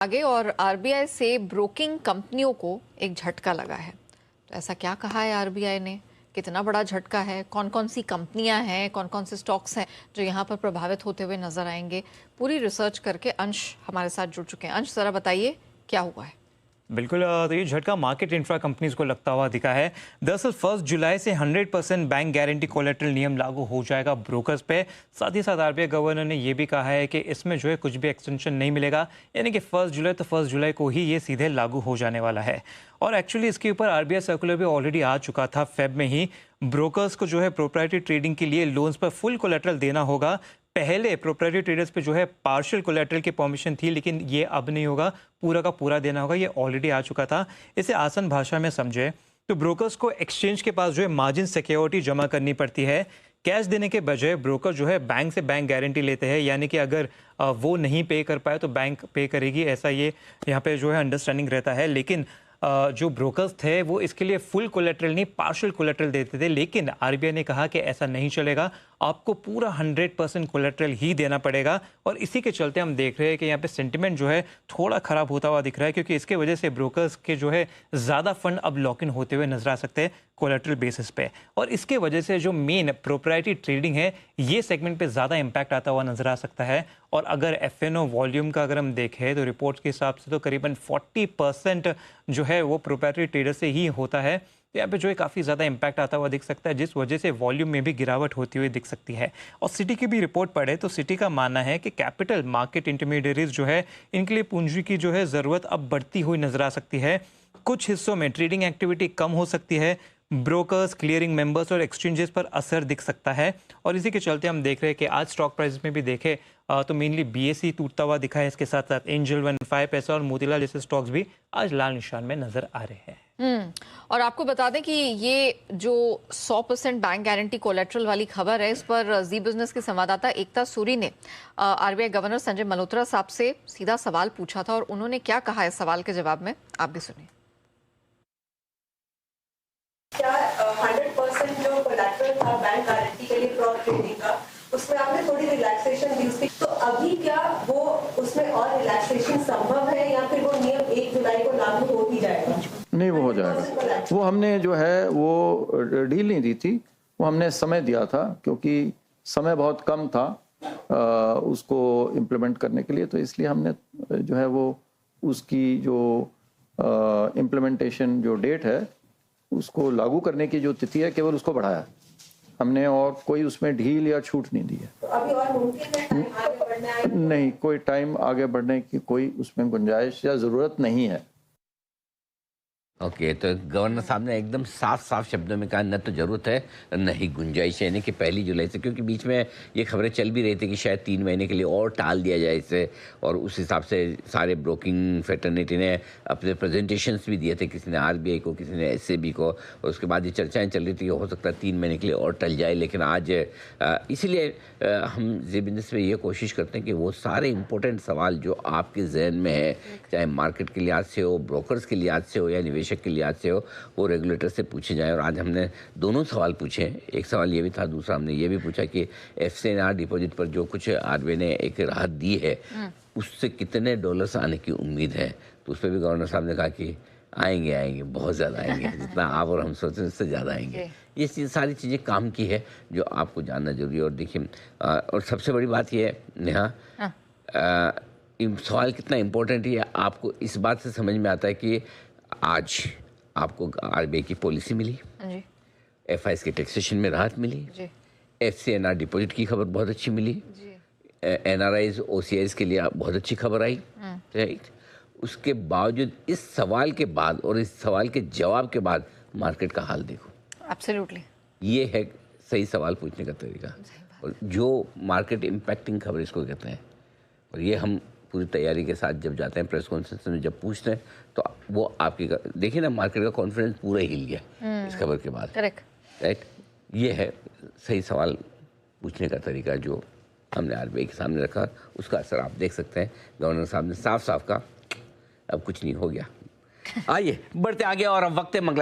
आगे और आरबीआई से ब्रोकिंग कंपनियों को एक झटका लगा है। तो ऐसा क्या कहा है आरबीआई ने, कितना बड़ा झटका है, कौन कौन सी कंपनियां हैं, कौन कौन से स्टॉक्स हैं जो यहां पर प्रभावित होते हुए नजर आएंगे, पूरी रिसर्च करके अंश हमारे साथ जुड़ चुके हैं। अंश, जरा बताइए क्या हुआ है। बिल्कुल, तो ये झटका मार्केट इंफ्रा कंपनीज को लगता हुआ दिखा है। दरअसल 1 जुलाई से 100% बैंक गारंटी कोलेटरल नियम लागू हो जाएगा ब्रोकर्स पे। साथ ही साथ आरबीआई गवर्नर ने ये भी कहा है कि इसमें जो है कुछ भी एक्सटेंशन नहीं मिलेगा, यानी कि 1 जुलाई तो 1 जुलाई को ही ये सीधे लागू हो जाने वाला है। और एक्चुअली इसके ऊपर आरबीआई सर्कुलर भी ऑलरेडी आ चुका था फेब में ही। ब्रोकर्स को जो है प्रोप्राइटरी ट्रेडिंग के लिए लोन्स पर फुल कोलेटरल देना होगा। पहले प्रोप्राइटरी ट्रेडर्स पे जो है पार्शियल कोलेटरल की परमिशन थी, लेकिन ये अब नहीं होगा, पूरा का पूरा देना होगा। ये ऑलरेडी आ चुका था। इसे आसान भाषा में समझे तो ब्रोकर्स को एक्सचेंज के पास जो है मार्जिन सिक्योरिटी जमा करनी पड़ती है। कैश देने के बजाय ब्रोकर जो है बैंक से बैंक गारंटी लेते हैं, यानी कि अगर वो नहीं पे कर पाए तो बैंक पे करेगी, ऐसा ये यहाँ पे जो है अंडरस्टैंडिंग रहता है। लेकिन जो ब्रोकर्स थे वो इसके लिए फुल कोलेटरल नहीं, पार्शियल कोलेटरल देते थे। लेकिन आरबीआई ने कहा कि ऐसा नहीं चलेगा, आपको पूरा 100% कोलेटरल ही देना पड़ेगा। और इसी के चलते हम देख रहे हैं कि यहाँ पे सेंटिमेंट जो है थोड़ा खराब होता हुआ दिख रहा है, क्योंकि इसके वजह से ब्रोकर्स के जो है ज़्यादा फंड अब लॉक इन होते हुए नजर आ सकते हैं कोलेटरल बेसिस पे। और इसके वजह से जो मेन प्रोप्राइटरी ट्रेडिंग है, ये सेगमेंट पे ज़्यादा इंपैक्ट आता हुआ नजर आ सकता है। और अगर एफएनओ वॉल्यूम का अगर हम देखें तो रिपोर्ट्स के हिसाब से तो करीबन 40% जो है वो प्रोप्राइटरी ट्रेडर से ही होता है। तो यहाँ पे जो है काफ़ी ज़्यादा इंपैक्ट आता हुआ दिख सकता है, जिस वजह से वॉल्यूम में भी गिरावट होती हुई दिख सकती है। और सिटी की भी रिपोर्ट पढ़े तो सिटी का मानना है कि कैपिटल मार्केट इंटरमीडियरीज जो है, इनके लिए पूंजी की जो है ज़रूरत अब बढ़ती हुई नजर आ सकती है। कुछ हिस्सों में ट्रेडिंग एक्टिविटी कम हो सकती है। ब्रोकर्स, क्लियरिंग मेंबर्स और एक्सचेंजेस पर असर दिख सकता है। और इसी के चलते हम देख रहे हैं कि आज स्टॉक प्राइस में भी देखें तो मेनली बीएसई टूटता हुआ दिखा है। इसके साथ साथ एंजल वन, 5 पैसा और मोतीलाल जैसे स्टॉक्स भी आज लाल निशान में नजर आ रहे हैं। और आपको बता दें कि ये जो 100% बैंक गारंटी कोलेटरल वाली खबर है, इस पर जी बिजनेस के संवाददाता एकता सूरी ने आरबीआई गवर्नर संजय मल्होत्रा साहब से सीधा सवाल पूछा था। और उन्होंने क्या कहा इस सवाल के जवाब में, आप भी सुनिए। क्या 100% जो कोलैटरल था बैंक गारंटी के लिए प्रॉप ट्रेडिंग का, उसमें आपने थोड़ी रिलैक्सेशन दी उसकी, तो अभी क्या वो उसमें और रिलैक्सेशन संभव है या फिर वो नियम 1 जुलाई को लागू हो ही जाएगा? नहीं, वो हो जाएगा। वो हमने जो है वो डील नहीं दी थी, वो हमने समय दिया था, क्योंकि समय बहुत कम था उसको इम्प्लीमेंट करने के लिए। तो इसलिए हमने जो है वो उसकी जो इम्प्लीमेंटेशन जो डेट है, उसको लागू करने की जो तिथि है, केवल उसको बढ़ाया हमने, और कोई उसमें ढील या छूट नहीं दी है। तो अभी और मुमकिन है टाइम आगे बढ़ना है? नहीं, कोई टाइम आगे बढ़ने की कोई उसमें गुंजाइश या ज़रूरत नहीं है। ओके, तो गवर्नर साहब ने एकदम साफ साफ शब्दों में कहा, न तो ज़रूरत है न ही गुंजाइश है, यानी कि 1 जुलाई से। क्योंकि बीच में ये खबरें चल भी रही थी कि शायद 3 महीने के लिए और टाल दिया जाए इसे। और उस हिसाब से सारे ब्रोकिंग फेटर्निटी ने अपने प्रेजेंटेशंस भी दिए थे, किसी ने आरबीआई को, किसी ने एसएबी को। और उसके बाद ये चर्चाएँ चल रही थी कि हो सकता है 3 महीने के लिए और टल जाए। लेकिन आज इसीलिए हम जी बिजनेस में ये कोशिश करते हैं कि वो सारे इंपॉर्टेंट सवाल जो आपके जहन में है, चाहे मार्केट के लिहाज से हो, ब्रोकर्स के लिहाज से हो या निवेशक के लिहाज से हो, वो रेगुलेटर से पूछे जाए। और आज हमने दोनों सवाल पूछे हैं। एक सवाल ये भी था, दूसरा हमने ये भी पूछा कि एफसीएनआर डिपॉजिट पर जो कुछ आरबीआई ने एक राहत दी है, उससे कितने डॉलर्स आने की उम्मीद है। तो उस पर भी गवर्नर साहब ने कहा कि आएंगे, बहुत ज़्यादा आएंगे, जितना आप और हम सोचते हैं उससे ज़्यादा आएंगे। ये सारी चीज़ें काम की है जो आपको जानना जरूरी है। और देखिए, और सबसे बड़ी बात यह है नेहा, सवाल कितना इम्पोर्टेंट है आपको इस बात से समझ में आता है कि आज आपको आरबीआई की पॉलिसी मिली, एफआईएस के टैक्सेशन में राहत मिली, एफसीएनआर डिपॉजिट की खबर बहुत अच्छी मिली, एनआरआईज ओसीआईज के लिए बहुत अच्छी खबर आई, राइट। उसके बावजूद इस सवाल के बाद और इस सवाल के जवाब के बाद मार्केट का हाल देखो। एब्सोल्युटली, ये है सही सवाल पूछने का तरीका, और जो मार्केट इम्पैक्टिंग खबर इसको कहते हैं। और ये हम पूरी तैयारी के साथ जब जाते हैं प्रेस कॉन्फ्रेंस में, जब पूछते हैं तो वो आपकी देखिए ना, मार्केट का कॉन्फिडेंस पूरा हिल गया इस खबर के बाद, राइट। ये है सही सवाल पूछने का तरीका जो हमने आरबीआई के सामने रखा। उसका असर आप देख सकते हैं। गवर्नर साहब ने साफ साफ कहा अब कुछ नहीं हो गया। आइए बढ़ते आगे, और अब वक्त है मंगला